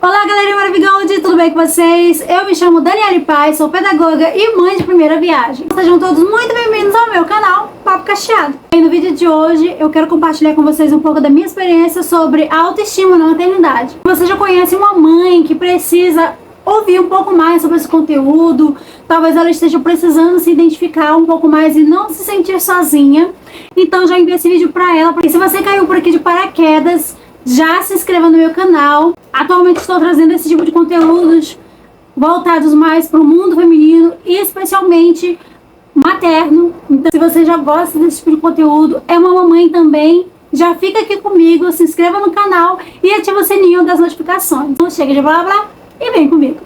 Olá, galerinha maravilhosa, tudo bem com vocês? Eu me chamo Daniele Paz, sou pedagoga e mãe de primeira viagem. Sejam todos muito bem-vindos ao meu canal, Papo Cacheado. E no vídeo de hoje eu quero compartilhar com vocês um pouco da minha experiência sobre autoestima na maternidade. Você já conhece uma mãe que precisa ouvir um pouco mais sobre esse conteúdo, talvez ela esteja precisando se identificar um pouco mais e não se sentir sozinha. Então já enviei esse vídeo pra ela, porque se você caiu por aqui de paraquedas, já se inscreva no meu canal. Atualmente estou trazendo esse tipo de conteúdos voltados mais para o mundo feminino e especialmente materno. Então, se você já gosta desse tipo de conteúdo, é uma mamãe também, já fica aqui comigo, se inscreva no canal e ativa o sininho das notificações. Então chega de blá blá e vem comigo.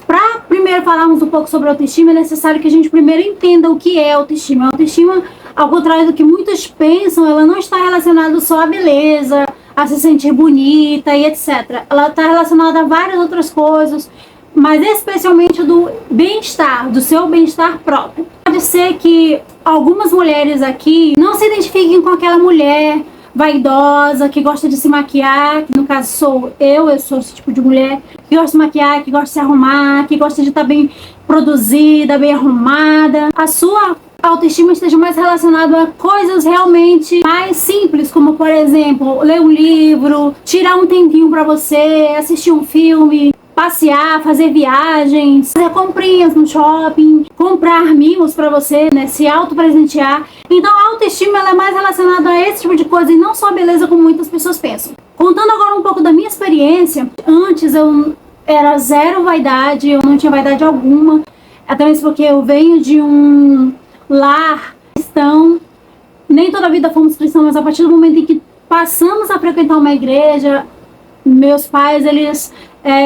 Para primeiro falarmos um pouco sobre autoestima, é necessário que a gente primeiro entenda o que é autoestima. A autoestima, ao contrário do que muitos pensam, ela não está relacionada só à beleza, a se sentir bonita e etc. Ela está relacionada a várias outras coisas, mas especialmente do bem-estar, do seu bem-estar próprio. Pode ser que algumas mulheres aqui não se identifiquem com aquela mulher vaidosa, que gosta de se maquiar, que no caso sou eu sou esse tipo de mulher, que gosta de se maquiar, que gosta de se arrumar, que gosta de estar bem produzida, bem arrumada. A sua autoestima esteja mais relacionada a coisas realmente mais simples, como por exemplo, ler um livro, tirar um tempinho pra você, assistir um filme, passear, fazer viagens, fazer comprinhas no shopping, comprar mimos pra você, né, se autopresentear. Então a autoestima ela é mais relacionada a esse tipo de coisa e não só a beleza como muitas pessoas pensam. Contando agora um pouco da minha experiência, antes eu era zero vaidade, eu não tinha vaidade alguma, até mesmo porque eu venho de um lar cristão. Nem toda a vida fomos cristãos, mas a partir do momento em que passamos a frequentar uma igreja, meus pais, eles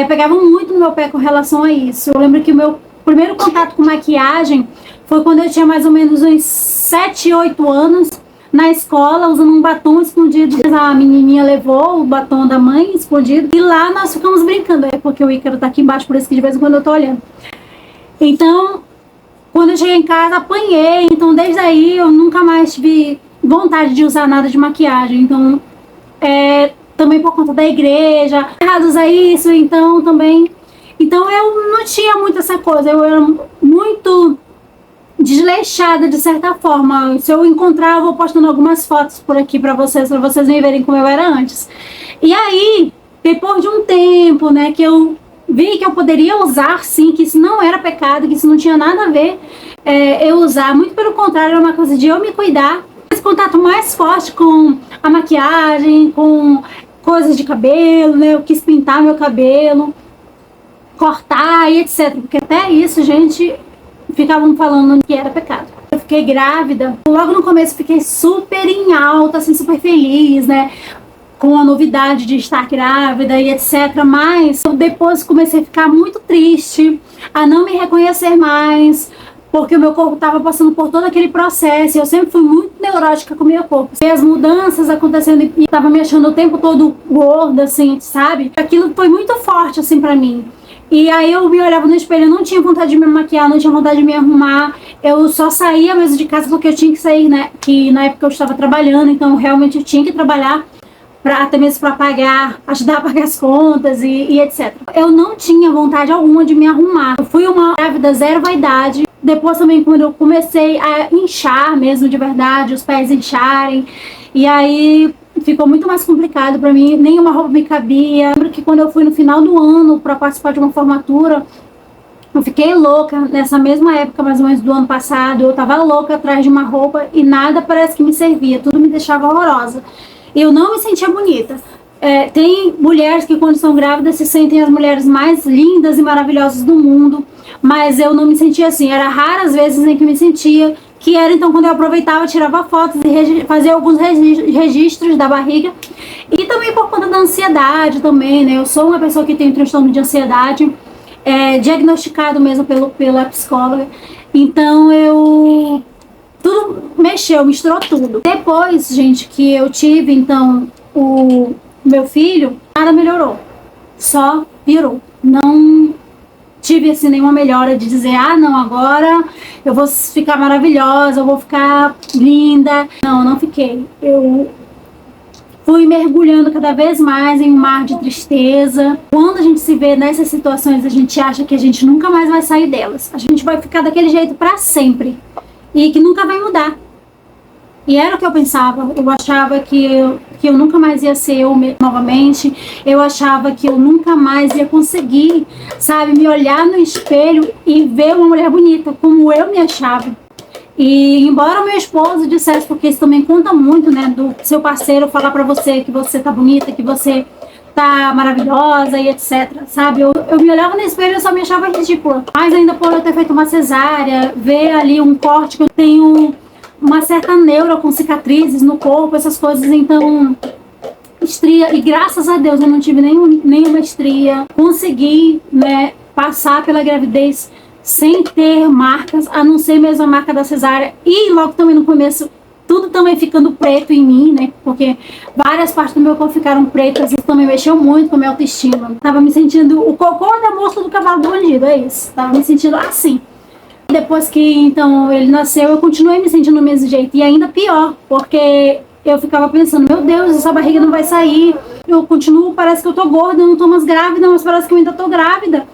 pegavam muito no meu pé com relação a isso. Eu lembro que o meu primeiro contato com maquiagem foi quando eu tinha mais ou menos uns 7, 8 anos, na escola, usando um batom escondido. A menininha levou o batom da mãe escondido e lá nós ficamos brincando, porque o Ícaro tá aqui embaixo, por isso que de vez em quando eu tô olhando. Então, quando eu cheguei em casa, apanhei. Então, desde aí, eu nunca mais tive vontade de usar nada de maquiagem. Então, também por conta da igreja, errado usar isso, então também. Então, eu não tinha muito essa coisa. Eu era muito desleixada, de certa forma. Se eu encontrar, eu vou postando algumas fotos por aqui pra vocês me verem como eu era antes. E aí, depois de um tempo, né, que eu vi que eu poderia usar sim, que isso não era pecado, que isso não tinha nada a ver eu usar, muito pelo contrário, era uma coisa de eu me cuidar. Esse contato mais forte com a maquiagem, com coisas de cabelo, né, eu quis pintar meu cabelo, cortar e etc, porque até isso, gente, ficavam falando que era pecado. Eu fiquei grávida, logo no começo fiquei super em alta, assim, super feliz, né, com a novidade de estar grávida e etc. Mas depois comecei a ficar muito triste, a não me reconhecer mais, porque o meu corpo estava passando por todo aquele processo. Eu sempre fui muito neurótica com o meu corpo. E as mudanças acontecendo e estava me achando o tempo todo gorda, assim, sabe? Aquilo foi muito forte, assim, pra mim. E aí eu me olhava no espelho, eu não tinha vontade de me maquiar, não tinha vontade de me arrumar. Eu só saía mesmo de casa porque eu tinha que sair, né? Que na época eu estava trabalhando, então realmente eu tinha que trabalhar, até mesmo para pagar, ajudar a pagar as contas e etc. Eu não tinha vontade alguma de me arrumar. Eu fui uma grávida zero vaidade. Depois também, quando eu comecei a inchar mesmo de verdade, os pés incharem, e aí ficou muito mais complicado para mim, nenhuma roupa me cabia. Eu lembro que quando eu fui no final do ano para participar de uma formatura, eu fiquei louca nessa mesma época, mais ou menos do ano passado. Eu tava louca atrás de uma roupa e nada parece que me servia, tudo me deixava horrorosa. Eu não me sentia bonita. Tem mulheres que quando são grávidas se sentem as mulheres mais lindas e maravilhosas do mundo, mas eu não me sentia assim. Era raras vezes em que me sentia, que era então quando eu aproveitava, tirava fotos e fazia alguns registros da barriga. E também por conta da ansiedade também, né? Eu sou uma pessoa que tem um transtorno de ansiedade, diagnosticado mesmo pela psicóloga. Então tudo mexeu, misturou tudo. Depois, gente, que eu tive, então, o meu filho, nada melhorou. Só piorou. Não tive, assim, nenhuma melhora de dizer, ah, não, agora eu vou ficar maravilhosa, eu vou ficar linda. Não, não fiquei. Eu fui mergulhando cada vez mais em um mar de tristeza. Quando a gente se vê nessas situações, a gente acha que a gente nunca mais vai sair delas. A gente vai ficar daquele jeito para sempre e que nunca vai mudar. E era o que eu pensava. Eu achava que eu nunca mais ia ser eu novamente. Eu achava que eu nunca mais ia conseguir, sabe, me olhar no espelho e ver uma mulher bonita, como eu me achava. E embora o meu esposo dissesse, porque isso também conta muito, né, do seu parceiro falar pra você que você tá bonita, que você tá maravilhosa e etc, sabe? Eu me olhava no espelho e eu só me achava ridícula. Mas ainda por eu ter feito uma cesárea, ver ali um corte que eu tenho uma certa neura com cicatrizes no corpo, essas coisas, então estria, e graças a Deus eu não tive nenhuma estria, consegui, né, passar pela gravidez sem ter marcas, a não ser mesmo a marca da cesárea, e logo também no começo tudo também ficando preto em mim, né, porque várias partes do meu corpo ficaram pretas, isso também mexeu muito com a minha autoestima. Tava me sentindo o cocô da mosca do cavalo do bandido, é isso, tava me sentindo assim. Depois que então ele nasceu, eu continuei me sentindo do mesmo jeito, e ainda pior, porque eu ficava pensando, meu Deus, essa barriga não vai sair, eu continuo, parece que eu tô gorda, eu não tô mais grávida, mas parece que eu ainda tô grávida.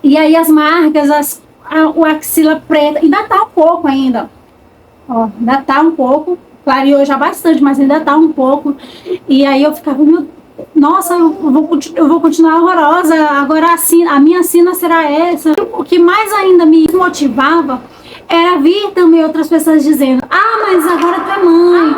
E aí as marcas, o axila preta, ainda tá um pouco ainda, ó, ainda tá um pouco, clareou já bastante, mas ainda tá um pouco, e aí eu ficava, nossa, eu vou continuar horrorosa, agora a minha sina será essa. O que mais ainda me motivava era vir também outras pessoas dizendo, mas agora tu é mãe,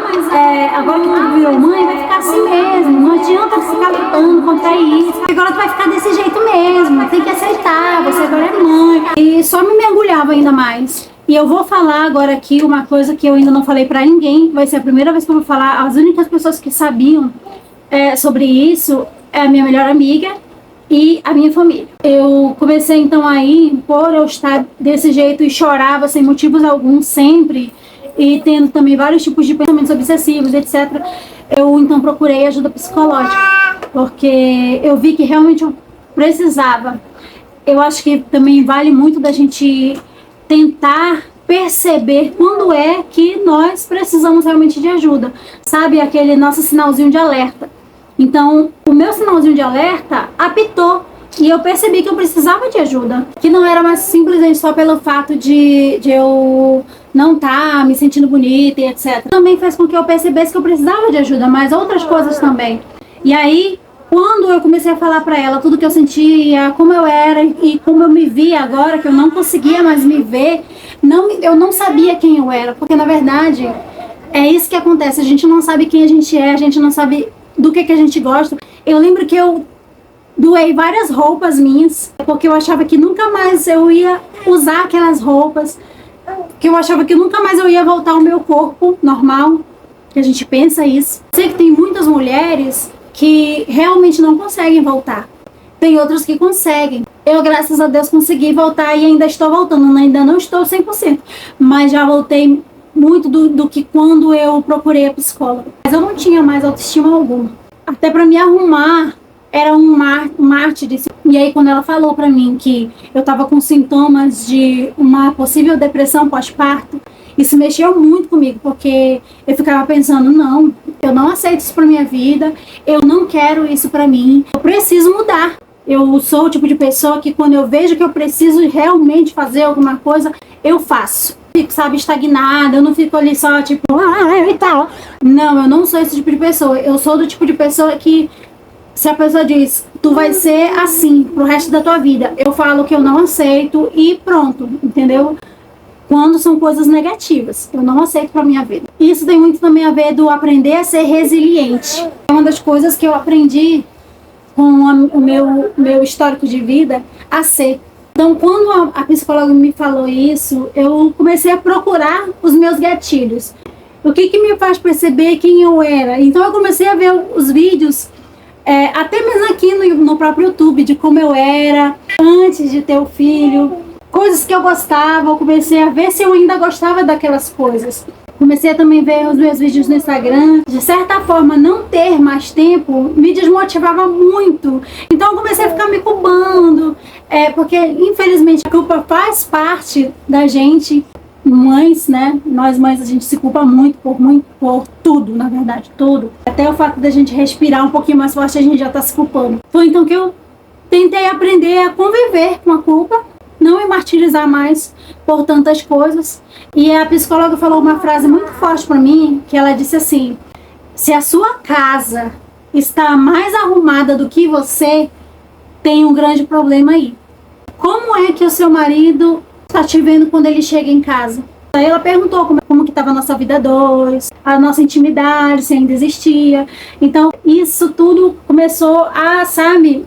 agora que tu virou mãe, vai ficar assim mesmo, não adianta ficar lutando contra isso, agora tu vai ficar desse jeito mesmo, tem que aceitar, você agora é mãe. E só me mergulhava ainda mais. E eu vou falar agora aqui uma coisa que eu ainda não falei pra ninguém, vai ser a primeira vez que eu vou falar, as únicas pessoas que sabiam sobre isso é a minha melhor amiga e a minha família. Eu comecei então aí, por eu estar desse jeito e chorava sem motivos alguns sempre, e tendo também vários tipos de pensamentos obsessivos, etc. Eu então procurei ajuda psicológica, porque eu vi que realmente eu precisava. Eu acho que também vale muito da gente tentar perceber quando é que nós precisamos realmente de ajuda, sabe? Aquele nosso sinalzinho de alerta. Então, o meu sinalzinho de alerta apitou e eu percebi que eu precisava de ajuda, que não era mais simplesmente só pelo fato de eu não estar me sentindo bonita e etc. Também fez com que eu percebesse que eu precisava de ajuda, mas outras coisas também. E aí, quando eu comecei a falar pra ela tudo que eu sentia, como eu era e como eu me via agora, que eu não conseguia mais me ver, eu não sabia quem eu era, porque na verdade é isso que acontece, a gente não sabe quem a gente não sabe do que a gente gosta. Eu lembro que eu doei várias roupas minhas, porque eu achava que nunca mais eu ia usar aquelas roupas, que eu achava que nunca mais eu ia voltar ao meu corpo normal, que a gente pensa isso. Sei que tem muitas mulheres que realmente não conseguem voltar, tem outras que conseguem. Eu, graças a Deus, consegui voltar e ainda estou voltando, ainda não estou 100%, mas já voltei muito do que quando eu procurei a psicóloga. Mas eu não tinha mais autoestima alguma. Até para me arrumar, era um mártir. E aí, quando ela falou para mim que eu tava com sintomas de uma possível depressão pós-parto, isso mexeu muito comigo, porque eu ficava pensando, não, eu não aceito isso pra minha vida, eu não quero isso pra mim, eu preciso mudar. Eu sou o tipo de pessoa que quando eu vejo que eu preciso realmente fazer alguma coisa, eu faço. Fico, sabe, estagnada, eu não fico ali só tipo, e tal. Não, eu não sou esse tipo de pessoa. Eu sou do tipo de pessoa que, se a pessoa diz, tu vai ser assim pro resto da tua vida, eu falo que eu não aceito e pronto, entendeu? Quando são coisas negativas, eu não aceito pra minha vida. Isso tem muito também a ver do aprender a ser resiliente. É uma das coisas que eu aprendi com o meu histórico de vida a ser. Então, quando a psicóloga me falou isso, eu comecei a procurar os meus gatilhos. O que me faz perceber quem eu era? Então, eu comecei a ver os vídeos, até mesmo aqui no próprio YouTube, de como eu era antes de ter o filho. Coisas que eu gostava, eu comecei a ver se eu ainda gostava daquelas coisas. Comecei a também ver os meus vídeos no Instagram. De certa forma, não ter mais tempo me desmotivava muito. Então eu comecei a ficar me culpando. Porque, infelizmente, a culpa faz parte da gente, mães, né? Nós mães, a gente se culpa muito por tudo, na verdade, tudo. Até o fato da gente respirar um pouquinho mais forte, a gente já tá se culpando. Foi então que eu tentei aprender a conviver com a culpa, não me martirizar mais por tantas coisas. E a psicóloga falou uma frase muito forte para mim, que ela disse assim: se a sua casa está mais arrumada do que você, tem um grande problema aí. Como é que o seu marido está te vendo quando ele chega em casa? Aí ela perguntou como que estava a nossa vida a dois, a nossa intimidade, se ainda existia. Então isso tudo começou a, sabe,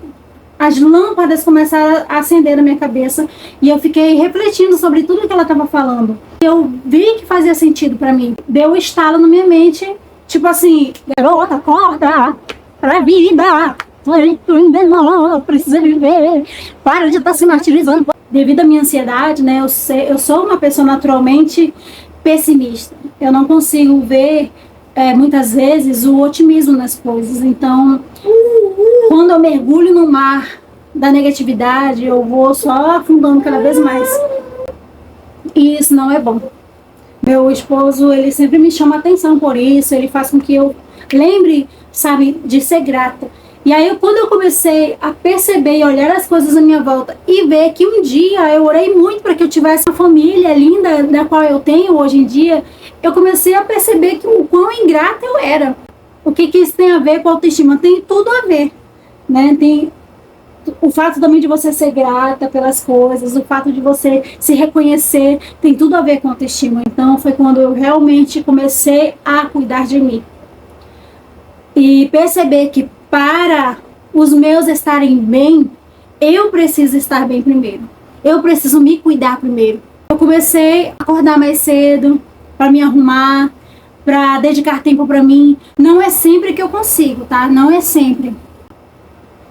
as lâmpadas começaram a acender na minha cabeça e eu fiquei refletindo sobre tudo que ela estava falando. Eu vi que fazia sentido para mim. Deu um estalo na minha mente, tipo assim: garota, acorda pra vida, precisa viver, para de estar se martirizando. Devido à minha ansiedade, né, eu sou uma pessoa naturalmente pessimista. Eu não consigo ver muitas vezes o otimismo nas coisas. Então, quando eu mergulho no mar da negatividade, eu vou só afundando cada vez mais. E isso não é bom. Meu esposo, ele sempre me chama atenção por isso, ele faz com que eu lembre, sabe, de ser grata. E aí, quando eu comecei a perceber e olhar as coisas à minha volta e ver que um dia eu orei muito para que eu tivesse uma família linda, da qual eu tenho hoje em dia, eu comecei a perceber que o quão ingrata eu era. O que isso tem a ver com a autoestima? Tem tudo a ver, né? Tem o fato também de você ser grata pelas coisas, o fato de você se reconhecer, tem tudo a ver com a autoestima. Então, foi quando eu realmente comecei a cuidar de mim. E perceber que para os meus estarem bem, eu preciso estar bem primeiro. Eu preciso me cuidar primeiro. Eu comecei a acordar mais cedo, para me arrumar, para dedicar tempo para mim. Não é sempre que eu consigo, tá? Não é sempre.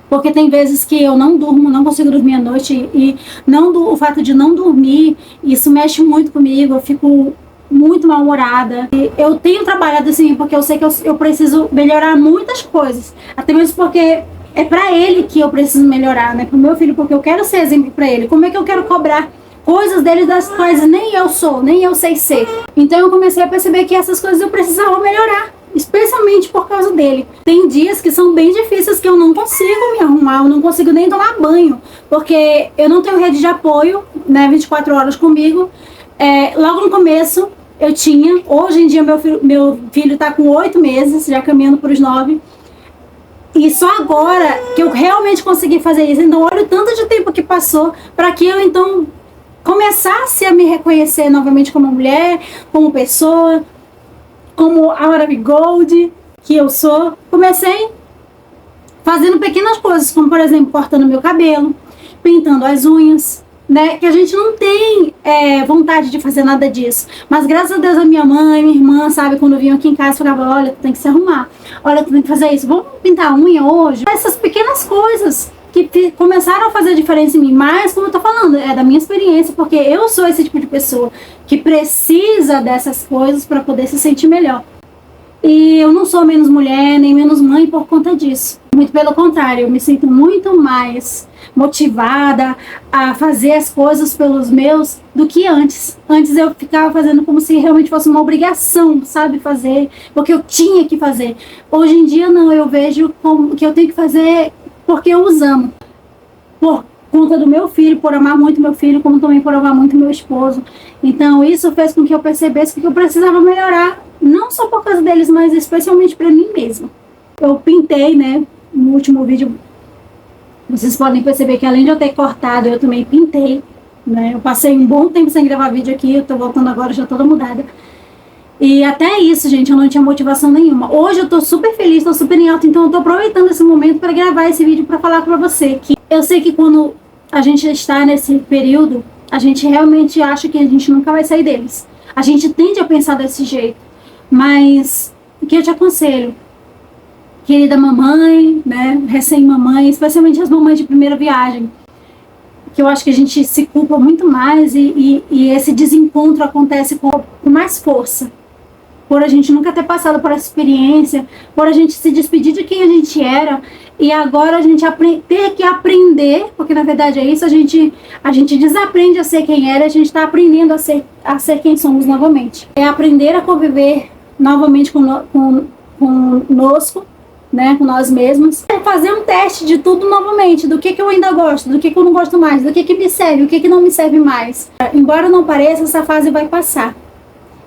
Porque tem vezes que eu não durmo, não consigo dormir à noite. E o fato de não dormir, isso mexe muito comigo. Eu fico muito mal-humorada. Eu tenho trabalhado assim, porque eu sei que eu preciso melhorar muitas coisas. Até mesmo porque é pra ele que eu preciso melhorar, né? Pro meu filho, porque eu quero ser exemplo pra ele. Como é que eu quero cobrar coisas dele das quais nem eu sou, nem eu sei ser? Então eu comecei a perceber que essas coisas eu precisava melhorar, especialmente por causa dele. Tem dias que são bem difíceis que eu não consigo me arrumar, eu não consigo nem tomar banho, porque eu não tenho rede de apoio, né, 24 horas comigo. Logo no começo eu tinha, hoje em dia meu filho tá com 8 meses, já caminhando para os 9, e só agora que eu realmente consegui fazer isso. Então olha o tanto de tempo que passou para que eu então começasse a me reconhecer novamente como mulher, como pessoa, como a Maravigold que eu sou. Comecei fazendo pequenas coisas, como por exemplo cortando meu cabelo, pintando as unhas, né? Que a gente não tem vontade de fazer nada disso, mas graças a Deus a minha mãe, minha irmã, sabe, quando vinham aqui em casa, falava: olha, tu tem que se arrumar, olha, tu tem que fazer isso, vamos pintar a unha hoje. Essas pequenas coisas que começaram a fazer a diferença em mim. Mas, como eu tô falando, é da minha experiência, porque eu sou esse tipo de pessoa que precisa dessas coisas para poder se sentir melhor. E eu não sou menos mulher, nem menos mãe por conta disso. Muito pelo contrário, eu me sinto muito mais motivada a fazer as coisas pelos meus do que antes. Antes eu ficava fazendo como se realmente fosse uma obrigação, sabe, fazer, porque eu tinha que fazer. Hoje em dia não, eu vejo como que eu tenho que fazer porque eu os amo. Por conta do meu filho, por amar muito meu filho, como também por amar muito meu esposo. Então isso fez com que eu percebesse que eu precisava melhorar, não só por causa deles, mas especialmente para mim mesma. Eu pintei, né, no último vídeo, vocês podem perceber que além de eu ter cortado, eu também pintei, né? Eu passei um bom tempo sem gravar vídeo aqui, eu tô voltando agora, já toda mudada. E até isso, gente, eu não tinha motivação nenhuma. Hoje eu tô super feliz, tô super em alta, então eu tô aproveitando esse momento para gravar esse vídeo para falar pra você que eu sei que quando a gente está nesse período, a gente realmente acha que a gente nunca vai sair deles. A gente tende a pensar desse jeito. Mas o que eu te aconselho, querida mamãe, né, recém-mamãe, especialmente as mamães de primeira viagem, que eu acho que a gente se culpa muito mais e esse desencontro acontece com mais força. Por a gente nunca ter passado por essa experiência, por a gente se despedir de quem a gente era. E agora a gente ter que aprender, porque na verdade é isso, a gente desaprende a ser quem era, a gente está aprendendo a ser quem somos novamente. É aprender a conviver novamente conosco, né, com nós mesmos. É fazer um teste de tudo novamente, do que eu ainda gosto, do que eu não gosto mais, do que me serve, o que não me serve mais. Embora não pareça, essa fase vai passar.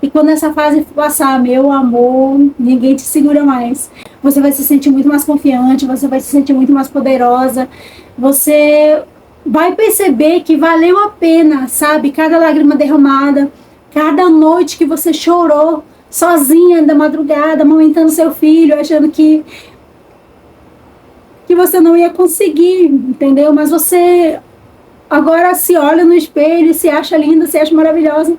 E quando essa fase passar, meu amor, ninguém te segura mais. Você vai se sentir muito mais confiante, você vai se sentir muito mais poderosa. Você vai perceber que valeu a pena, sabe? Cada lágrima derramada, cada noite que você chorou sozinha da madrugada, amamentando seu filho, achando que você não ia conseguir, entendeu? Mas você agora se olha no espelho, se acha linda, se acha maravilhosa.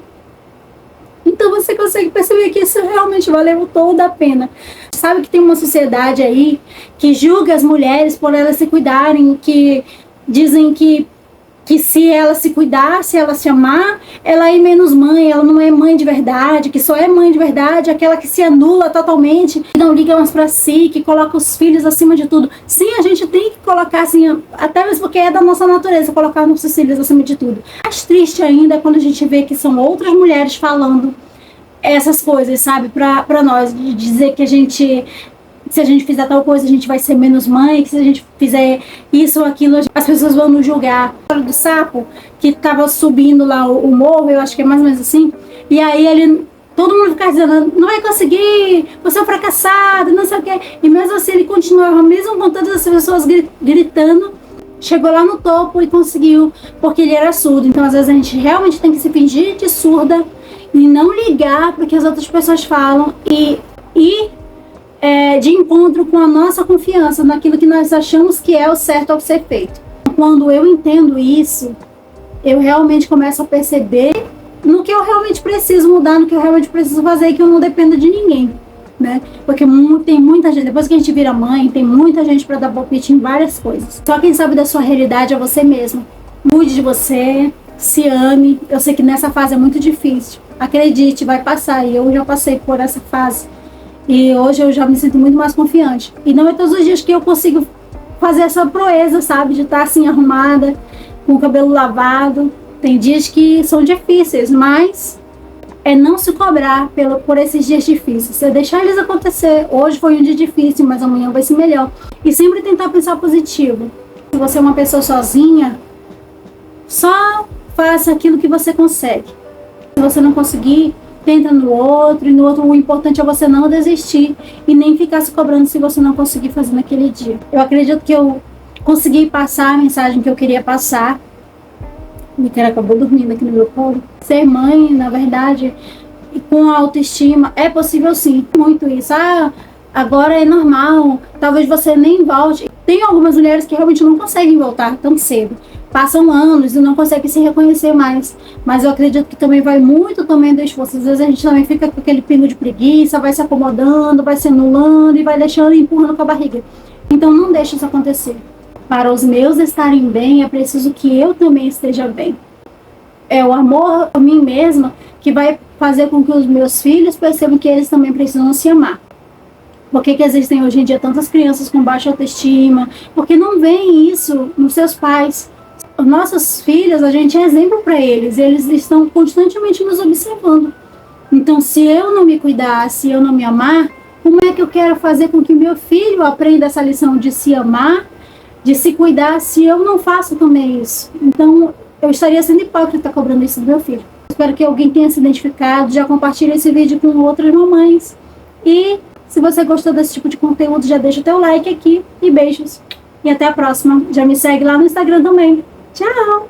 Então você consegue perceber que isso realmente valeu toda a pena. Sabe que tem uma sociedade aí que julga as mulheres por elas se cuidarem, que dizem que se ela se cuidar, se ela se amar, ela é menos mãe, ela não é mãe de verdade, que só é mãe de verdade aquela que se anula totalmente, que não liga mais pra si, que coloca os filhos acima de tudo. Sim, a gente tem que colocar assim, até mesmo porque é da nossa natureza colocar nossos filhos acima de tudo. Mais triste ainda é quando a gente vê que são outras mulheres falando essas coisas, sabe, pra nós, de dizer que se a gente fizer tal coisa, a gente vai ser menos mãe, que se a gente fizer isso ou aquilo, as pessoas vão nos julgar. Do sapo, que tava subindo lá o morro, eu acho que é mais ou menos assim, e aí todo mundo ficava dizendo, não vai conseguir, você é um fracassado, não sei o quê, e mesmo assim ele continuava, mesmo com todas as pessoas gritando, chegou lá no topo e conseguiu, porque ele era surdo. Então às vezes a gente realmente tem que se fingir de surda e não ligar para o que as outras pessoas falam e de encontro com a nossa confiança naquilo que nós achamos que é o certo ao ser feito. Quando eu entendo isso, eu realmente começo a perceber no que eu realmente preciso mudar, no que eu realmente preciso fazer, que eu não dependo de ninguém, né? Porque tem muita gente, depois que a gente vira mãe, tem muita gente para dar palpite em várias coisas. Só quem sabe da sua realidade é você mesmo. Mude de você, se ame. Eu sei que nessa fase é muito difícil. Acredite, vai passar. E eu já passei por essa fase. E hoje eu já me sinto muito mais confiante. E não é todos os dias que eu consigo fazer essa proeza, sabe? De estar assim arrumada, com o cabelo lavado. Tem dias que são difíceis, mas é não se cobrar por esses dias difíceis. É deixar eles acontecer. Hoje foi um dia difícil, mas amanhã vai ser melhor. E sempre tentar pensar positivo. Se você é uma pessoa sozinha, só faça aquilo que você consegue. Se você não conseguir, tenta no outro, e no outro o importante é você não desistir e nem ficar se cobrando se você não conseguir fazer naquele dia. Eu acredito que eu consegui passar a mensagem que eu queria passar. Minha cara acabou dormindo aqui no meu colo. Ser mãe, na verdade, com autoestima, é possível sim, muito isso. Agora é normal, talvez você nem volte. Tem algumas mulheres que realmente não conseguem voltar tão cedo. Passam anos e não conseguem se reconhecer mais. Mas eu acredito que também vai muito também do esforço. Às vezes a gente também fica com aquele pingo de preguiça, vai se acomodando, vai se anulando e vai deixando e empurrando com a barriga. Então não deixe isso acontecer. Para os meus estarem bem, é preciso que eu também esteja bem. É o amor a mim mesma que vai fazer com que os meus filhos percebam que eles também precisam se amar. Por que existem hoje em dia tantas crianças com baixa autoestima? Porque não veem isso nos seus pais. Os nossos filhos, a gente é exemplo para eles. Eles estão constantemente nos observando. Então, se eu não me cuidar, se eu não me amar, como é que eu quero fazer com que meu filho aprenda essa lição de se amar, de se cuidar, se eu não faço também isso? Então, eu estaria sendo hipócrita cobrando isso do meu filho. Espero que alguém tenha se identificado, já compartilhe esse vídeo com outras mamães. E se você gostou desse tipo de conteúdo, já deixa o teu like aqui e beijos. E até a próxima. Já me segue lá no Instagram também. Tchau!